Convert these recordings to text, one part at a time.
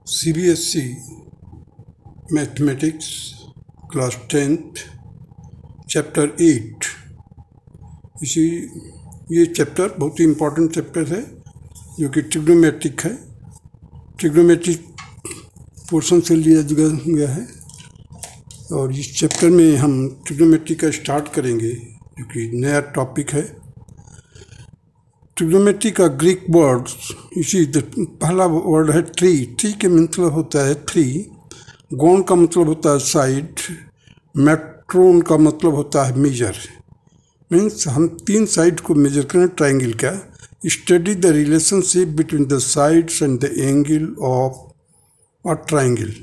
CBSE mathematics class 10th chapter 8। ये chapter बहुत ही important chapter है जो कि ट्रिग्नोमेट्रिक है। ट्रिग्नोमेट्रिक पोर्शन से लिया गया है और इस चैप्टर में हम ट्रिग्नोमेट्री का स्टार्ट करेंगे जो कि नया टॉपिक है। ट्रिग्नोमेट्री का ग्रीक वर्ड पहला वर्ड है ट्री। ट्री के मतलब होता है थ्री, गोन का मतलब होता है साइड, मेट्रोन का मतलब होता है मेजर। मीन्स हम तीन साइड को मेजर करें ट्राइंगल का। Study the relationship between the sides and the angle of a triangle.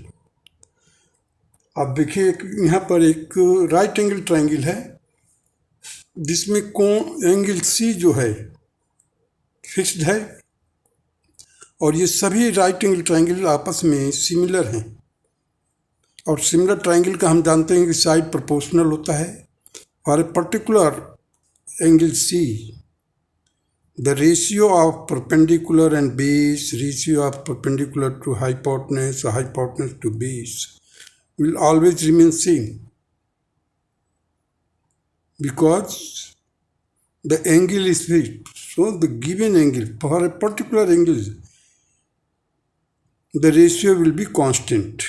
अब देखिए यहाँ पर एक राइट एंगल ट्राइंगल है जिसमें एंगल सी जो है फिक्स्ड है और ये सभी राइट एंगल ट्राइंगल आपस में सिमिलर हैं। और सिमिलर ट्राइंगल का हम जानते हैं कि साइड प्रोपोर्शनल होता है। For a particular angle C the ratio of perpendicular and base, ratio of perpendicular to hypotenuse, hypotenuse to base will always remain same because the angle is fixed. So the given angle for a particular angle, the ratio will be constant,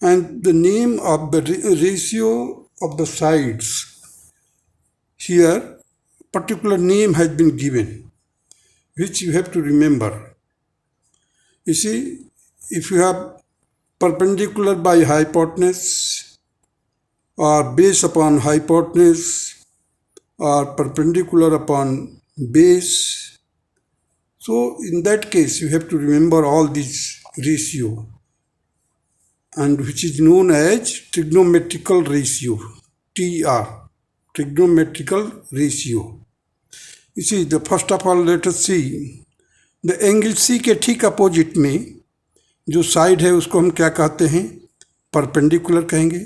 and the name of the ratio of the sides here, particular name has been given, which you have to remember. You see, if you have perpendicular by hypotenuse or base upon hypotenuse or perpendicular upon base, so in that case you have to remember all these ratio, and which is known as trigonometrical ratio, TR, trigonometrical ratio. You see, the first of all let us see the angle C के ठीक opposite में जो side है उसको हम क्या कहते हैं? परपेंडिकुलर कहेंगे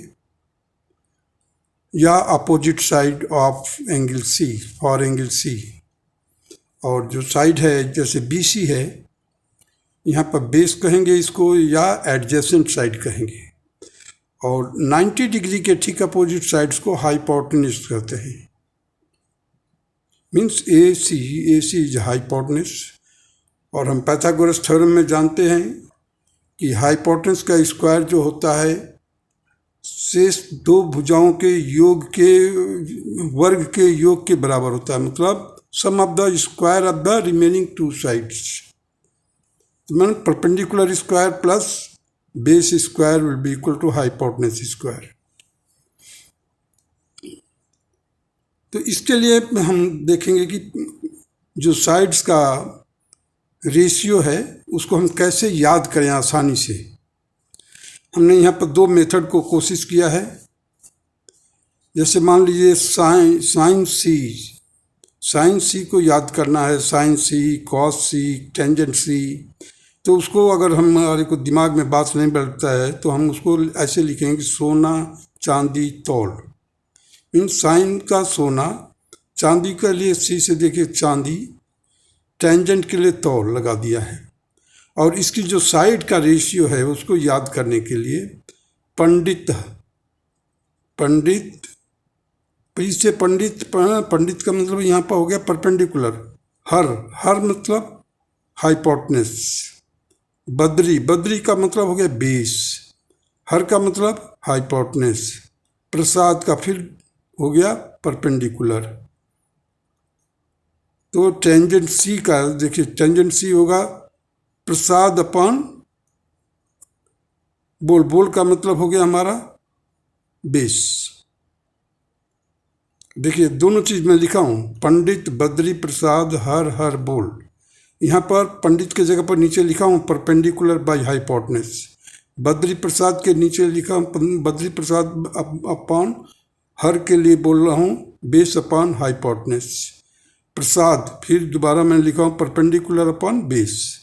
या opposite side of angle C for angle C. और जो साइड है जैसे BC है, यहाँ पर बेस कहेंगे इसको या एडजेसेंट साइड कहेंगे। और 90 डिग्री के ठीक अपोजिट साइड्स को हाइपोटेन्यूज कहते हैं। Means AC is hypotenuse. और हम पाइथागोरस थ्योरम में जानते हैं कि हाइपोटेन्यूज का स्क्वायर जो होता है शेष दो भुजाओं के योग के वर्ग के योग के बराबर होता है। मतलब sum of the square of the remaining two sides. Mean perpendicular square plus base square will be equal to hypotenuse square. तो इसके लिए हम देखेंगे कि जो साइड्स का रेशियो है उसको हम कैसे याद करें आसानी से। हमने यहाँ पर दो मेथड को कोशिश किया है। जैसे मान लीजिए साइन सी को याद करना है, साइन सी, कॉस सी, टेंजेंट सी। तो उसको अगर हमारे को दिमाग में बात नहीं बैठता है तो हम उसको ऐसे लिखेंगे कि सोना चांदी तौल। मीन साइन का सोना, चांदी के लिए सी से देखिए चांदी, टेंजेंट के लिए तौल लगा दिया है। और इसकी जो साइड का रेशियो है उसको याद करने के लिए पंडित का मतलब यहाँ पर हो गया परपेंडिकुलर। हर मतलब हाइपोटेन्यूज। बद्री का मतलब हो गया बेस, हर का मतलब हाइपोटेन्यूज। प्रसाद का फिर हो गया परपेंडिकुलर। तो टेंजेंट सी का देखिए, टेंजेंट सी होगा प्रसाद अपॉन बोल का मतलब हो गया हमारा बेस। देखिए दोनों चीज मैं लिखा हूं, पंडित बद्री प्रसाद हर बोल। यहाँ पर पंडित के जगह पर नीचे लिखा हूं perpendicular by hypotenuse. Badri Prasad के नीचे लिखा हूं बद्री प्रसाद अपॉन हर के लिए बोल रहा हूं बेस अपॉन हाइपोटेन्यूज। प्रसाद फिर दोबारा मैंने लिखा हूं परपेंडिकुलर अपॉन बेस।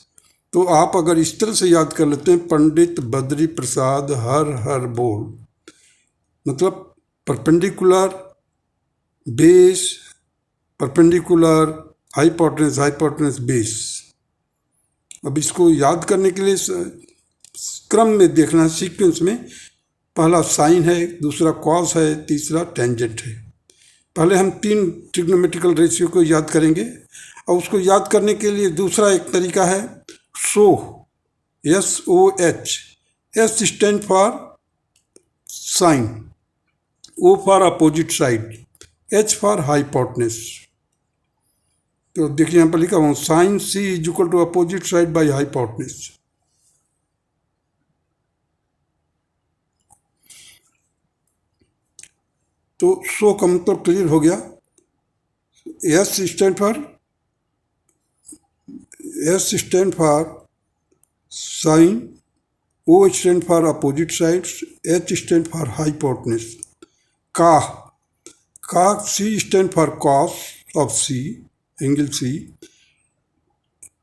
तो आप अगर इस तरह से याद कर लेते हैं पंडित बद्री प्रसाद हर बोल, मतलब perpendicular base, perpendicular hypotenuse base. अब इसको याद करने के लिए क्रम में देखना, सीक्वेंस में। पहला साइन है, दूसरा कॉस है, तीसरा टेंजेंट है। पहले हम 3 ट्रिग्नोमेट्रिकल रेशियो को याद करेंगे, और उसको याद करने के लिए दूसरा एक तरीका है SOH, SOH। S stand for sine, O for opposite side, H for hypotenuse. तो देखिए यहाँ पर लिखा हुआ sine C is equal to opposite side by hypotenuse. तो सो का मतलब क्लियर हो गया। S stand for sine, O stand for opposite sides, H stand for hypotenuse. का C stand for cos of C, angle C,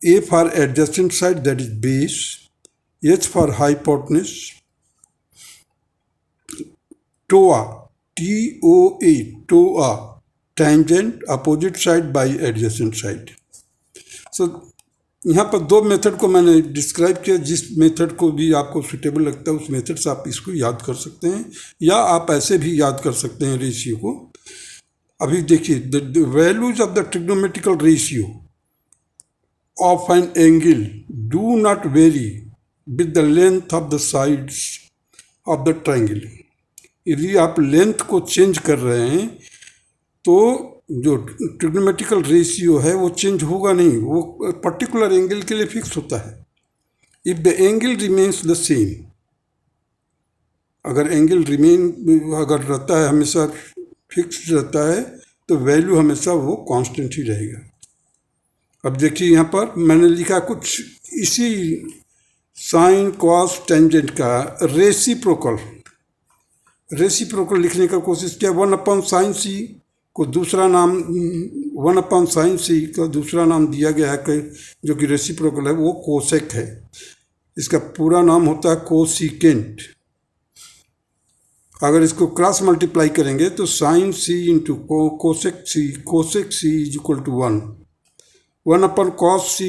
A for adjacent side that is base, H for hypotenuse, TOA, TOA, TOA, tangent opposite side by adjacent side। सो यहाँ पर 2 method को मैंने describe किया। जिस method को भी आपको सुटेबल लगता है उस मेथड से आप इसको याद कर सकते हैं, या आप ऐसे भी याद कर सकते हैं रेशियो को। अभी देखिए, the values of the trigonometrical ratio of an angle do not very with the length of the sides of the triangle. यदि आप लेंथ को चेंज कर रहे हैं तो जो ट्रिग्नोमेट्रिकल रेशियो है वो चेंज होगा नहीं, वो पर्टिकुलर एंगल के लिए फिक्स होता है। If the angle remains the same, अगर एंगल अगर रहता है, हमेशा फिक्स रहता है, तो वैल्यू हमेशा वो कांस्टेंट ही रहेगा। अब देखिए यहाँ पर मैंने लिखा कुछ इसी साइन कॉस टेंजेंट का रेसिप्रोकल लिखने का कोशिश किया। 1/sin C को दूसरा नाम 1/sin C का दूसरा नाम दिया गया है जो कि रेसिप्रोकल है, वो कोसेक है। इसका पूरा नाम होता है कोसिकेंट। अगर इसको क्रॉस मल्टीप्लाई करेंगे तो sine C into cosec C is equal to 1/cos C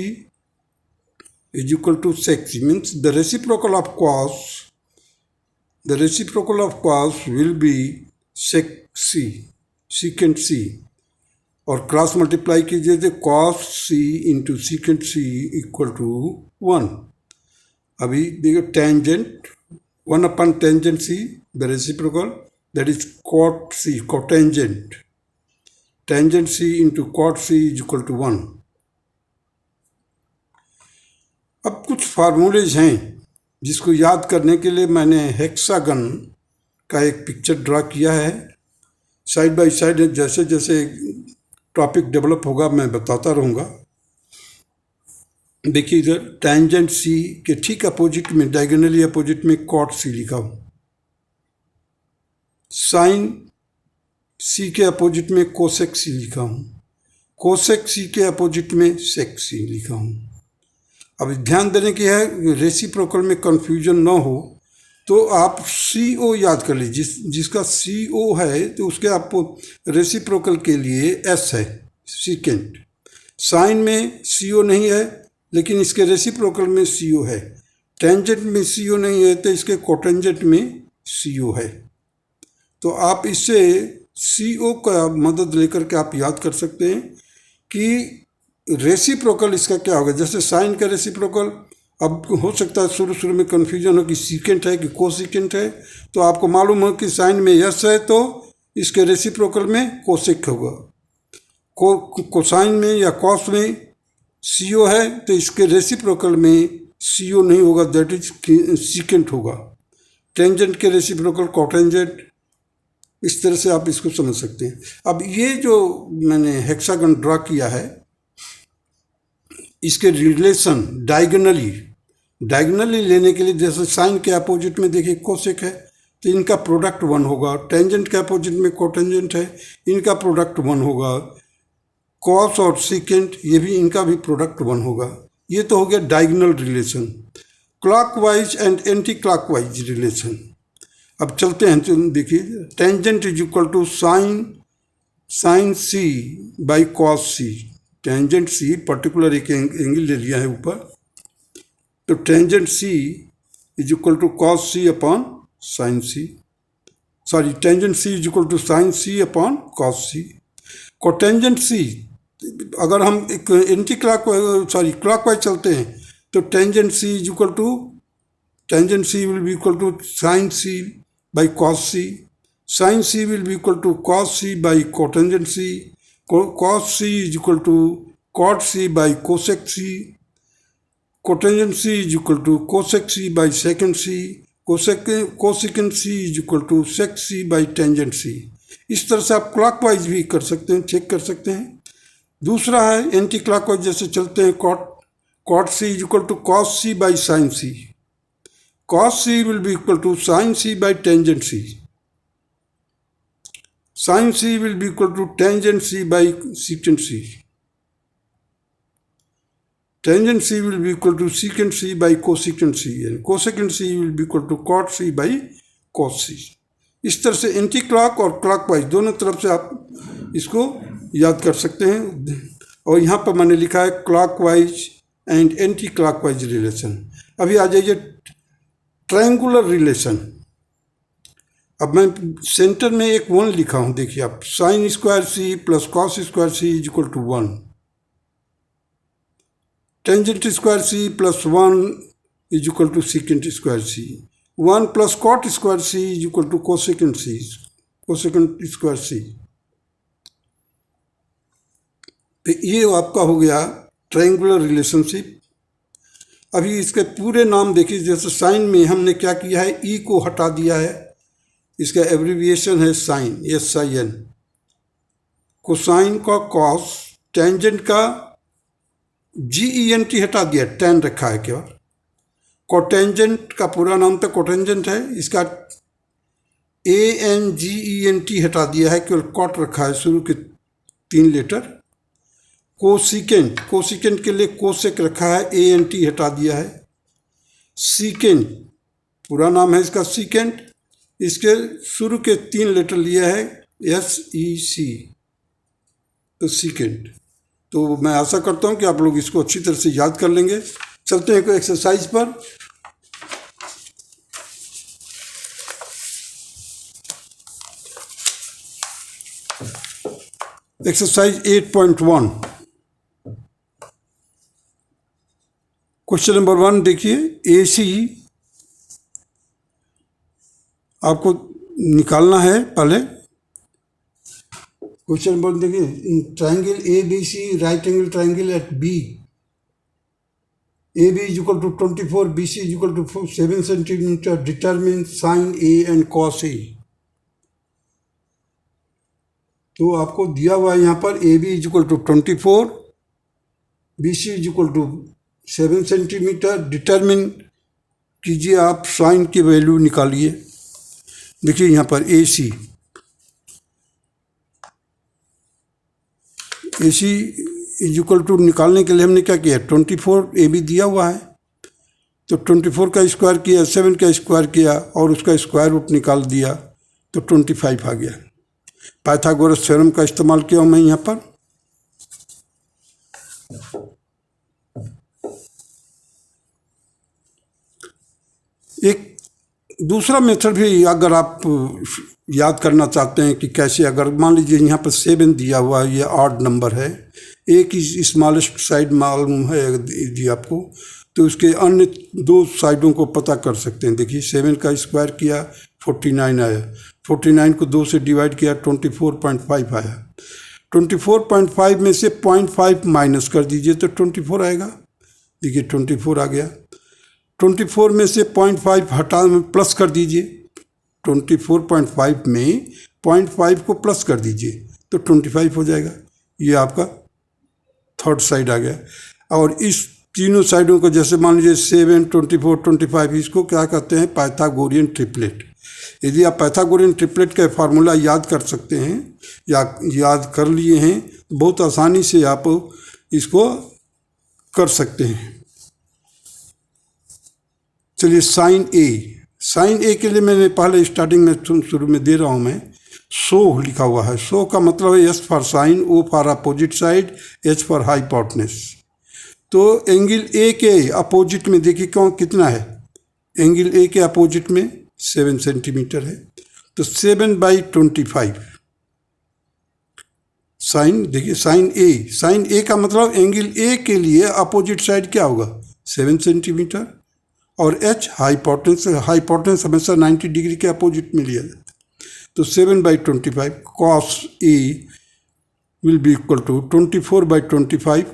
is equal to sec C, means the reciprocal of cos will be sec C, secant C, और क्रॉस मल्टीप्लाई कीजिए तो cos C into secant C equal to 1। अभी देखो tangent 1/tangent C, the reciprocal, that is cot C, cotangent, tangent C into cot C is equal to 1। अब कुछ फार्मूलेज हैं जिसको याद करने के लिए मैंने हेक्सागन का एक पिक्चर ड्रा किया है। साइड बाय साइड जैसे जैसे टॉपिक डेवलप होगा मैं बताता रहूँगा। देखिए इधर टेंजेंट C के ठीक अपोजिट में, डायगोनली अपोजिट में कॉट C लिखा हूँ। साइन C के अपोजिट में कोसेक C लिखा हूँ। कोसेक C के अपोजिट में सेक C लिखा हूँ। अब ध्यान देने की है, रेसिप्रोकल में कंफ्यूजन ना हो तो आप CO याद कर लीजिए। जिसका CO है तो उसके आपको रेसिप्रोकल के लिए S है, सीकेंट। साइन में CO नहीं है लेकिन इसके रेसिप्रोकल में CO है। टेंजेंट में CO नहीं है तो इसके कोटेंजेंट में CO है। तो आप इससे CO का मदद लेकर के आप याद कर सकते हैं कि रेसिप्रोकल इसका क्या होगा। जैसे साइन का रेसिप्रोकल, अब हो सकता है शुरू में कन्फ्यूजन हो कि सीकेंट है कि कोसिकेंट है, तो आपको मालूम हो कि साइन में यस है तो इसके रेसिप्रोकल में कोसेक होगा। कोसाइन में या कॉस में CO है तो इसके रेसिप्रोकल में CO नहीं होगा, दैट इज सीकेंट होगा। टेंजेंट के रेसिप्रोकल कोटेंजेंट, इस तरह से आप इसको समझ सकते हैं। अब ये जो मैंने हेक्सागन ड्रा किया है, इसके रिलेशन डायगोनली लेने के लिए, जैसे साइन के अपोजिट में देखिए कोसेक है तो इनका प्रोडक्ट 1 होगा। टेंजेंट के अपोजिट में कोटेंजेंट है, इनका प्रोडक्ट 1 होगा। कॉस और सीकेंट, ये भी इनका भी प्रोडक्ट 1 होगा। ये तो हो गया diagonal relation. Clockwise and anti clockwise relation. अब चलते हैं, तो देखिए tangent is equal to sine C by cos C। Tangent C particular एक एंगल ले लिया है ऊपर, तो tangent C is equal to cos C upon sine C, sorry tangent C is equal to sine C upon cos C. Cotangent C, अगर हम एक anti clockwise चलते हैं तो tangent C is equal to, tangent C will be equal to sine C by cos C, sine C will be equal to cos C by cotangent C, cos c is equal to cot c by cosec c, cotangent c is equal to cosec c by secant c, cosecant c is equal to sec c by tangent c। इस तरह से आप clockwise भी कर सकते हैं, check कर सकते हैं। दूसरा है एंटी क्लॉकवाइज जैसे चलते हैं, cot c is equal to cos c by sin c, cos c will be equal to sin c by tangent c, sin c will be equal to tangent c by secant c, tangent c will be equal to secant c by cosecant c, and cosecant c will be equal to cot c by cos c। इस तरह से anti clock और clockwise दोनों तरफ से आप इसको याद कर सकते हैं। और यहाँ पर मैंने लिखा है clockwise and anti clockwise relation. अभी आ जाइए ट्रायंगुलर रिलेशन। अब मैं सेंटर में एक 1 लिखा हूँ, देखिए आप, sine square C plus cos square C is equal to 1, tangent square C plus 1 is equal to secant square C, 1 plus cot square C is equal to cosecant C, cosecant square C. तो ये आपका हो गया triangular relationship. अभी इसके पूरे नाम देखिए, जैसे साइन में हमने क्या किया है, ई को हटा दिया है, इसका एब्रीविएशन है साइन, SIN, कोसाइन का कॉस, टेंजेंट का GENT हटा दिया, टेन रखा है केवल। कोटेंजेंट का पूरा नाम तो कोटेंजेंट है, इसका ANGENT हटा दिया है, केवल कॉट रखा है, शुरू के 3 लेटर। कोसिकेंट, कोसिकेंट के लिए कोसेक रखा है, ANT हटा दिया है। सीकेंट, पूरा नाम है इसका सीकेंट, इसके शुरू के 3 लेटर लिया है SEC, तो सीकेंट। तो मैं आशा करता हूँ कि आप लोग इसको अच्छी तरह से याद कर लेंगे। चलते हैं कोई एक्सरसाइज पर। एक्सरसाइज 8.1, क्वेश्चन नंबर 1 देखिए, AC आपको निकालना है। पहले क्वेश्चन नंबर देखिए, triangle ABC, right angle triangle at B, AB is equal to 24, BC is equal to 7 centimeter, determine sin A and cos A। तो आपको दिया हुआ है यहाँ पर AB is equal to 24, BC is equal to 7 centimetre, determine कीजिए आप, sign की वैल्यू निकालिए। देखिए यहाँ पर AC इज इक्वल टू निकालने के लिए हमने क्या किया, 24 AB दिया हुआ है, तो 24 का स्क्वायर किया, 7 का स्क्वायर किया और उसका स्क्वायर रूट निकाल दिया, तो 25 आ गया। पाइथागोरस थ्योरम का इस्तेमाल किया मैं यहाँ पर। एक दूसरा मेथड भी अगर आप याद करना चाहते हैं कि कैसे, अगर मान लीजिए यहाँ पर 7 दिया हुआ है, ये ऑड नंबर है, एक ही स्मॉलेस्ट साइड मालूम है यदि आपको, तो उसके अन्य 2 साइडों को पता कर सकते हैं। देखिए 7 का स्क्वायर किया 49 आया, 49 को 2 से डिवाइड किया 24.5 आया, 24.5 में से 0.5 माइनस कर दीजिए तो 24 आएगा। देखिए 24 आ गया। 24 में से 0.5 हटा प्लस कर दीजिए, 24.5 में 0.5 को प्लस कर दीजिए तो 25 हो जाएगा। ये आपका थर्ड साइड आ गया। और इस तीनों साइडों को जैसे मान लीजिए 7, 24, 25, इसको क्या कहते हैं, पाइथागोरियन ट्रिपलेट। यदि आप पाइथागोरियन ट्रिपलेट का फार्मूला याद कर सकते हैं या याद कर लिए हैं, बहुत आसानी से आप इसको कर सकते हैं। चलिए साइन ए के लिए मैंने पहले स्टार्टिंग में शुरू में दे रहा हूँ मैं, सो लिखा हुआ है। सो का मतलब है S for sine, O for opposite side, H for hypotenuse. तो एंगल ए के अपोजिट में देखिए कौन कितना है, एंगल ए के अपोजिट में 7 सेंटीमीटर है, तो 7/25 साइन, देखिए साइन ए का मतलब एंगल ए के लिए अपोजिट साइड क्या होगा 7 सेंटीमीटर, और एच हाइपोटेन्स हमेशा 90 डिग्री के अपोजिट में लिया जाता है। तो 7/25 cos A will be equal to 24/25,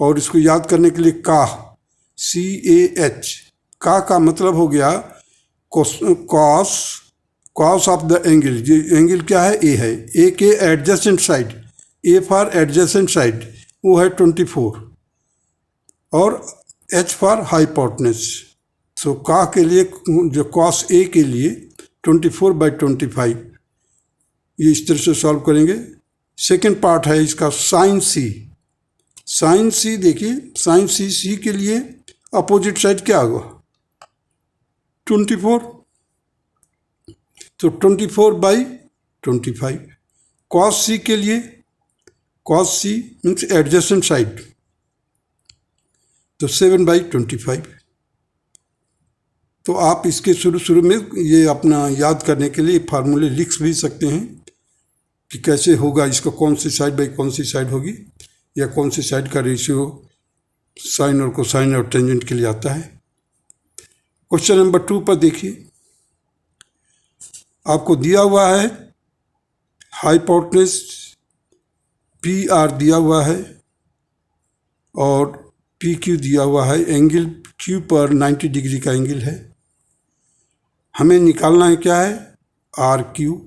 और इसको याद करने के लिए काह CAH, का मतलब हो गया कॉस ऑफ द एंगल, ये एंगल क्या है ए है, ए के adjacent side, A for adjacent side वो है 24, और एच फॉर हाइपोटेन्यूस। सो का के लिए जो कॉस ए के लिए 24/25, ये इस तरह से सॉल्व करेंगे। सेकेंड पार्ट है इसका साइन सी, देखिए साइन सी के लिए अपोजिट साइड क्या होगा 24, तो 24/25। कॉस सी के लिए, cos C means adjacent side, तो 7/25। तो आप इसके शुरू में ये अपना याद करने के लिए फार्मूले लिख भी सकते हैं कि कैसे होगा इसका, कौन सी साइड बाई कौन सी साइड होगी, या कौन सी साइड का रेशियो साइन और कोसाइन और टेंजेंट के लिए आता है। क्वेश्चन नंबर 2 पर देखिए, आपको दिया हुआ है हाइपोटेन्यूस PR दिया हुआ है और PQ दिया हुआ है, एंगल Q पर 90 डिग्री का एंगल है। हमें निकालना है क्या है RQ।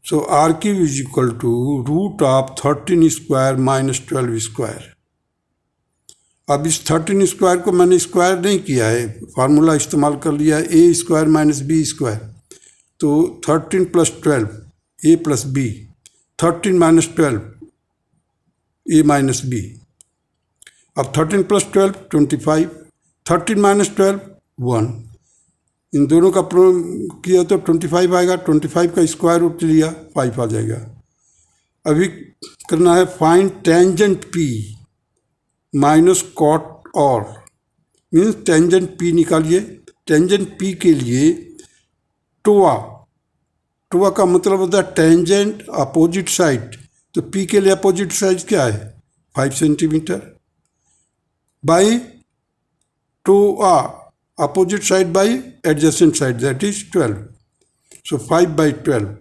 So RQ is equal to √13² - 12²। अब इस 13² को मैंने स्क्वायर नहीं किया है, फार्मूला इस्तेमाल कर लिया है A² - B²। तो 13 + 12 A + B, 13 - 12 A - B। अब 13 + 12 25, 13 - 12 1, इन दोनों का किया तो 25 आएगा, 25 का स्क्वायर रूट लिया 5 आ जाएगा। अभी करना है find tangent P minus cot R, means tangent P निकालिए। टेंजेंट P के लिए टोआ का मतलब होता है टेंजेंट अपोजिट साइड, तो P के लिए अपोजिट साइड क्या है 5 centimetre, by TOA opposite side by adjacent side that is 12, so 5/12।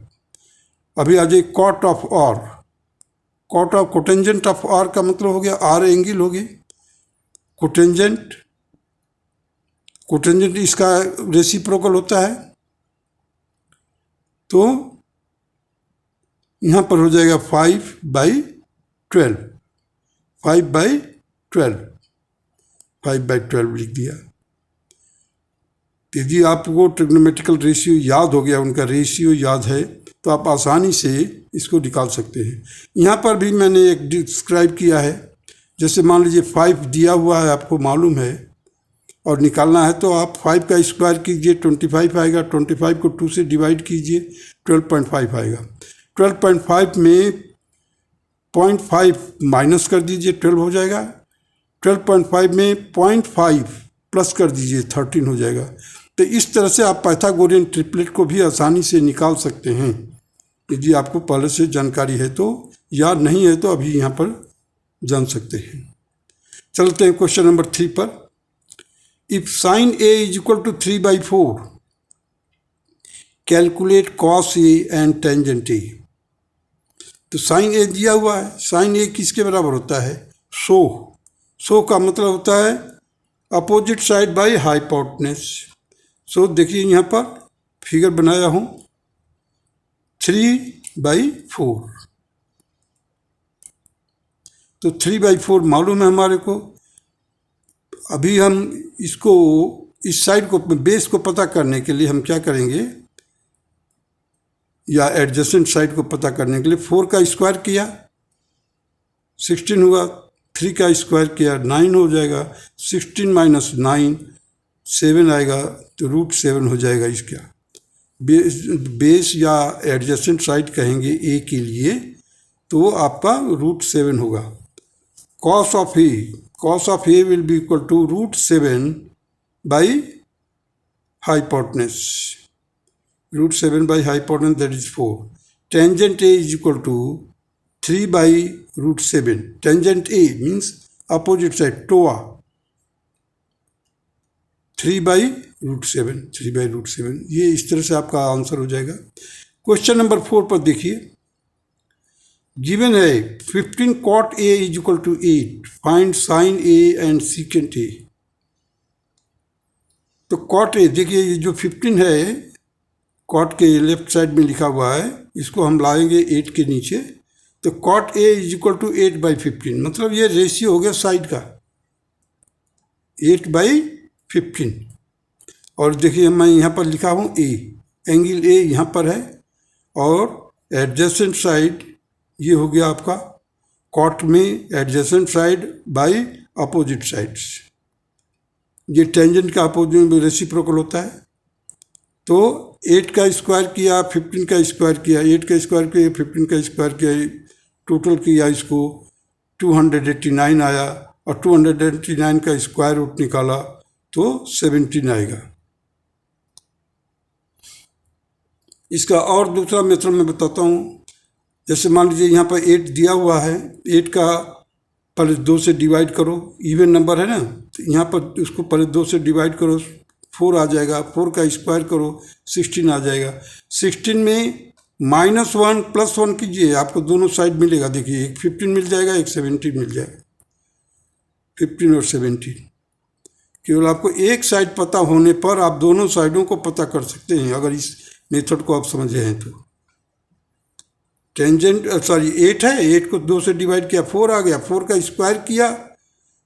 अभी आ जाए cot of R, cotangent of R का मतलब हो गया आर एंगल हो गई, कोटेंजेंट इसका रेसिप्रोकल होता है, तो यहाँ पर हो जाएगा 5/12, 5/12 लिख दिया। यदि आपको ट्रिग्नोमेट्रिकल रेशियो याद हो गया, उनका रेशियो याद है, तो आप आसानी से इसको निकाल सकते हैं। यहाँ पर भी मैंने एक डिस्क्राइब किया है, जैसे मान लीजिए 5 दिया हुआ है, आपको मालूम है और निकालना है, तो आप 5 का स्क्वायर कीजिए 25 आएगा, 25 को 2 से डिवाइड कीजिए 12.5 आएगा। 12.5 में 0.5 माइनस कर दीजिए 12 हो जाएगा, 12.5 में 0.5 प्लस कर दीजिए 13 हो जाएगा। तो इस तरह से आप पाइथागोरियन ट्रिपलेट को भी आसानी से निकाल सकते हैं, यदि आपको पहले से जानकारी है तो, या नहीं है तो अभी यहाँ पर जान सकते हैं। चलते हैं क्वेश्चन नंबर 3 पर। If sine A is equal to 3/4 calculate cos A and tangent A। तो साइन A दिया हुआ है, साइन A किसके बराबर होता है 100 का मतलब होता है अपोजिट साइड बाई हाइपोटेन्यूस। सो देखिए यहाँ पर फिगर बनाया हूँ 3/4, तो 3/4 मालूम है हमारे को। अभी हम इसको इस साइड को बेस को पता करने के लिए हम क्या करेंगे, या एडजेसेंट साइड को पता करने के लिए 4 का स्क्वायर किया 16 हुआ, 3 का स्क्वायर किया 9 हो जाएगा, 16 - 9 7 आएगा, तो √7 हो जाएगा इसका। बेस या एडजेसेंट साइड कहेंगे A के लिए, तो आपका √7 होगा। Cos of A cos of A will be equal to √7 by hypotenuse. √7 by hypotenuse, that is 4. Tangent A is equal to 3 by √7. Tangent A means opposite side, TOA. 3 by √7. ये इस तरह से आपका आंसर हो जाएगा। क्वेश्चन नंबर 4 पर देखिए, given है 15 cot A is equal to 8. Find sin A and secant A. तो cot A, देखिए ये जो 15 है cot के लेफ्ट साइड में लिखा हुआ है, इसको हम लाएंगे 8 के नीचे, तो cot A is equal to 8 by 15, मतलब ये रेशियो हो गया साइड का 8 by 15। और देखिए मैं यहाँ पर लिखा हूँ A, एंगल A यहाँ पर है, और एडजेसेंट साइड ये हो गया आपका कॉट में adjacent side by opposite sides. ये टेंजेंट का अपोजिट रेसिप्रोकल होता है। तो 8 का स्क्वायर किया, 15 का स्क्वायर किया, 8 का स्क्वायर किया, 15 का स्क्वायर किया, टोटल किया इसको 289 आया, और 289 का स्क्वायर रूट निकाला तो 17 आएगा। इसका और दूसरा मेथड मैं बताता हूँ। जैसे मान लीजिए यहाँ पर 8 दिया हुआ है, 8 का पहले 2 से डिवाइड करो, इवन नंबर है ना, तो यहाँ पर उसको पहले 2 से डिवाइड करो, 4 आ जाएगा, 4 का स्क्वायर करो 16 आ जाएगा। 16 में -1 +1 कीजिए, आपको दोनों साइड मिलेगा। देखिए एक 15 मिल जाएगा, एक 17 मिल जाएगा, 15 और 17। केवल आपको एक साइड पता होने पर आप दोनों साइडों को पता कर सकते हैं, अगर इस मेथड को आप समझे हैं तो। टेंजेंट 8 है, 8 को 2 से डिवाइड किया 4 आ गया, 4 का स्क्वायर किया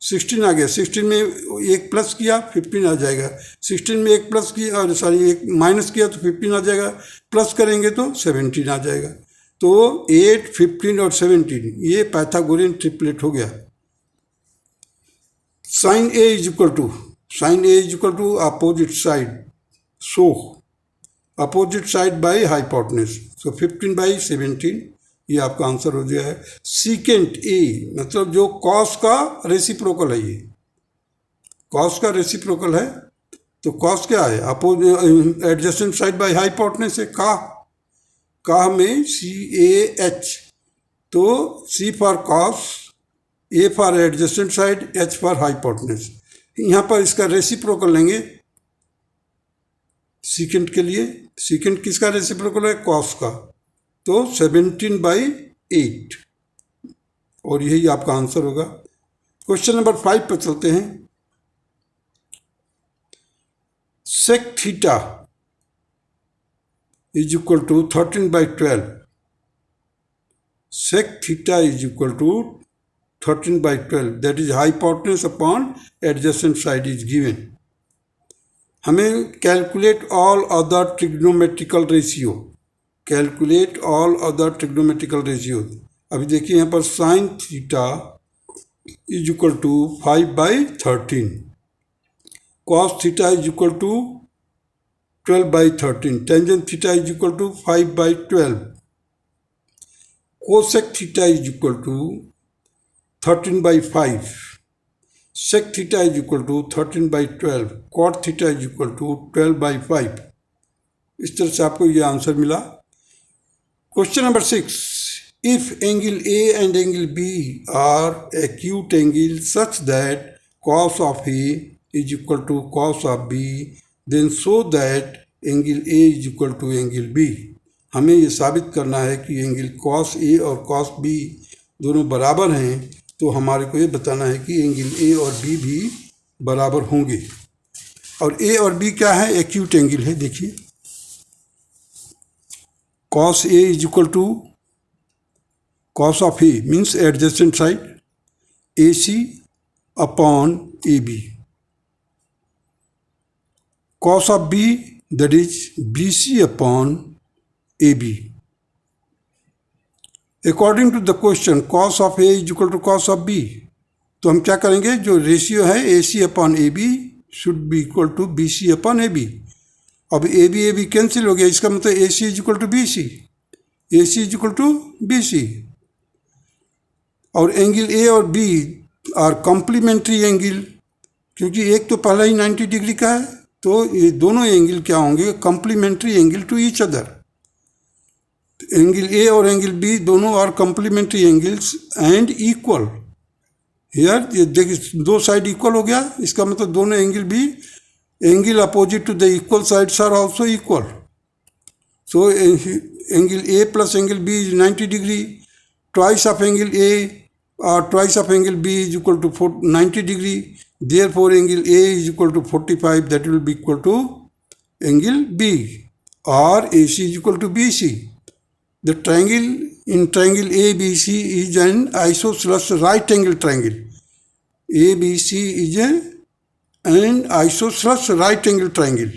16 आ गया, 16 में एक प्लस किया 15 आ जाएगा, 16 में एक प्लस किया और एक माइनस किया तो 15 आ जाएगा, प्लस करेंगे तो 17 आ जाएगा। तो 8, 15 और 17 ये पाइथागोरियन ट्रिपलेट हो गया। sin A is equal to opposite side, so opposite side by hypotenuse, so 15 by 17 ये आपका आंसर हो गया है। सीकेंट ए मतलब जो कॉस का रेसिप्रोकल है, ये कॉस का रेसिप्रोकल है, तो कॉस क्या है, एडजेसेंट साइड बाई हाइपोटेन्यूज है। का में CAH, तो C for cos, A for adjacent side, H for hypotenuse. यहाँ पर इसका रेसिप्रोकल लेंगे सीकेंट के लिए। सीकेंट किसका रेसिप्रोकल है, कॉस का, तो 17 by 8, और यही आपका आंसर होगा। क्वेश्चन नंबर 5 पर चलते हैं। Sec theta is equal to 13 by 12। Sec theta is equal to 13 by 12, that is hypotenuse upon adjacent side is given. हमें calculate all other trigonometrical ratio, calculate all other trigonometrical ratio. अभी देखिए यहाँ पर sine theta is equal to 5 by 13, cos theta is equal to 12 by 13, tangent theta is equal to 5 by 12, cosec theta is equal to 13 by 5, sec theta is equal to 13 by 12, cot theta is equal to 12 by 5। इस तरह से आपको ये answer मिला। Question number 6, if angle A and angle B are acute angle such that cos of A is equal to cos of B, then show that angle A is equal to angle B। हमें ये साबित करना है कि angle cos A और cos B दोनों बराबर हैं, तो हमारे को ये बताना है कि एंगल A और B भी बराबर होंगे। और A और B क्या है, एक्यूट एंगल है। देखिए cos A is equal to cos of A means adjacent side AC upon AB, cos of B that is BC upon AB। According to the question cos of A is equal to cos of B, तो हम क्या करेंगे, जो ratio है AC upon AB should be equal to BC upon AB। अब AB cancel हो गया, इसका मतलब AC is equal to BC, AC is equal to BC। और एंगल A और B आर कॉम्प्लीमेंट्री एंगल, क्योंकि एक तो पहला ही 90 डिग्री का है, तो ये दोनों एंगल क्या होंगे, complementary angle to each other. Angle A और एंगल बी दोनों are complementary angles and equal. Here ये देखिए दो साइड इक्वल हो गया, इसका मतलब दोनों एंगल भी, angle opposite to the equal sides are also equal. So angle A plus angle B is 90 degree, twice of angle A or twice of angle B is equal to 90 degree. Therefore, angle A is equal to 45. That will be equal to angle B, or AC is equal to BC. The triangle in triangle ABC is an isosceles right angle triangle. ABC is an isosceles right angle triangle.